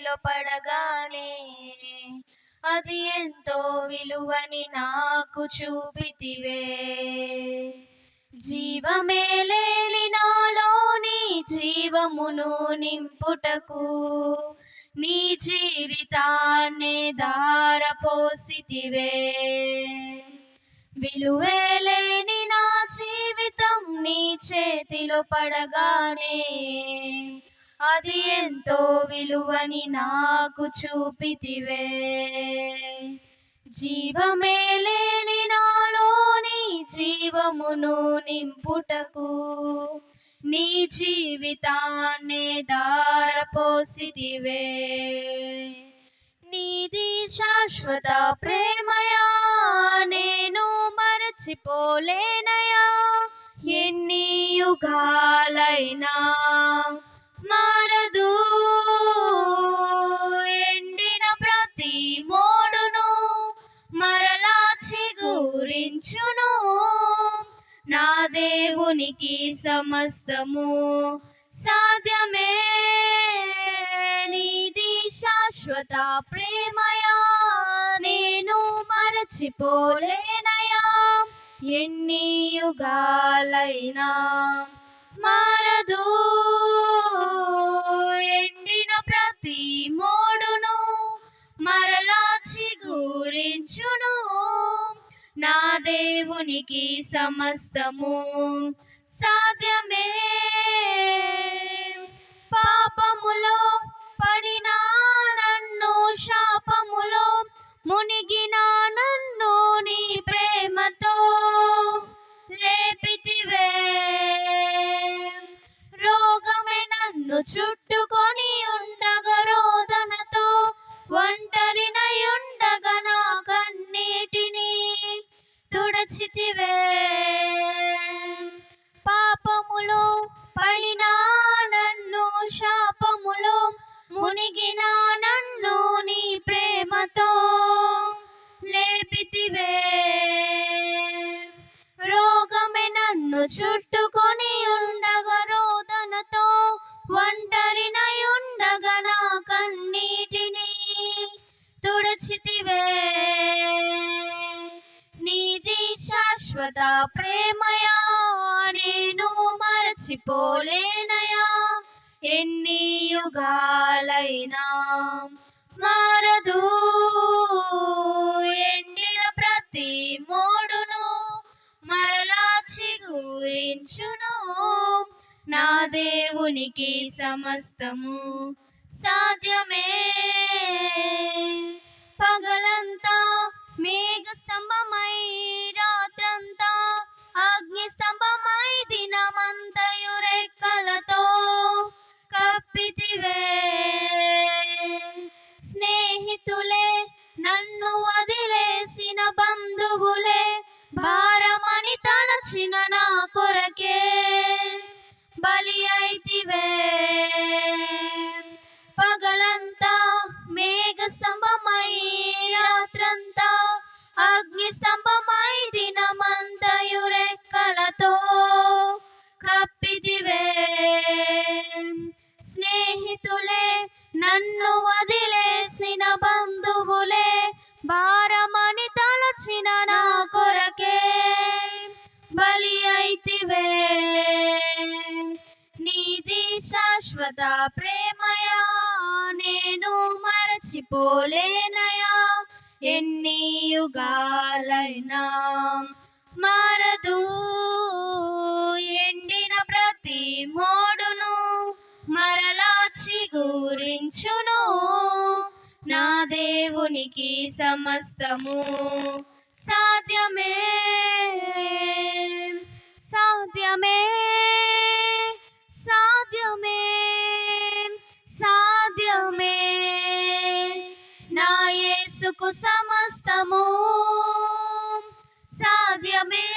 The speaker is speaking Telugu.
చేతిలో పడగానే అది ఎంతో విలువని నాకు చూపితివే. జీవమే లేని నాలోని జీవమును నింపుటకు నీ జీవితాన్నే ధారపోసితివే. విలువే లేని నా జీవితం నీ చేతిలో పడగానే అది ఎంతో విలువని నాకు చూపితివే. జీవమే లేని నాలోని జీవమును నింపుటకు నీ జీవితాన్నే ధారపోసితివే. నీది శాశ్వత ప్రేమయా, నేను మరచిపోలేనయా. ఎన్ని యుగాలైనా మారదు, ఎండిన ప్రతి మోడును మరలా చిగురించును. నా దేవునికి సమస్తము సాధ్యమే. నీది శాశ్వత ప్రేమయా, నేను మరచిపోలేనయా. ఎన్ని యుగాలైనా మారదు, ఎండిన ప్రతి మోడును మరలా చిగురించును. నా దేవునికి సమస్తము సాధ్యమే. పాపములో పడిన నన్ను, శాపములో మునిగిన నన్ను నీ ప్రేమతో లేపితివే. రోగమే నన్ను చుట్టుకొని ఉండగా రోదనతో ఒంటరినై ఉండగా నా కన్నీటిని తుడచితివే. పాపములో పడిన నన్ను, శాపములో మునిగిన నన్ను నీ ప్రేమతో లేపితివే. రోగమే నన్ను చుట్టుకొని ఉండగా రోదనతో ఒంటరినై ఉండగా నా కన్నీటిని తుడచితివే. నీది శాశ్వత ప్రేమయా, నేను మరచిపోలేనయా. ఎన్ని యుగాలైనా మారదు, ఎండిన ప్రతి మోడును మరలా చిగురించును. నా దేవునికి సమస్తము సాధ్యమే. పగలంతా మేఘ స్తంభమై, రాత్రంతా అగ్ని స్తంభమై, దినమంతయు రెక్కలతో కప్పితివే. స్నేహితులే నన్ను వదిలేసిన, బంధువులే భారమని తలచిన నా కొరకే బలి అయితివే. పగలంతా మేఘ స్తంభమై, రాత్రంతా అగ్ని స్తంభమై, దినమంతయు రెక్కలతో కప్పితివే. స్నేహితులే నన్ను వదిలేసిన, బంధువులే భారమని తలచిన నా కొరకే బలి అయితివే. నీది శాశ్వత ప్రేమయా, నేను మరచిపోలేనయా. ఎన్ని యుగాలైనా మారదు, ఎండిన ప్రతి మోడును మరలా చిగురించును. నా దేవునికి సమస్తము సాధ్యమే. సాధ్యమే, సాధ్యమే, సాధ్యమే. నా యేసుకు సమస్తము సాధ్యమే.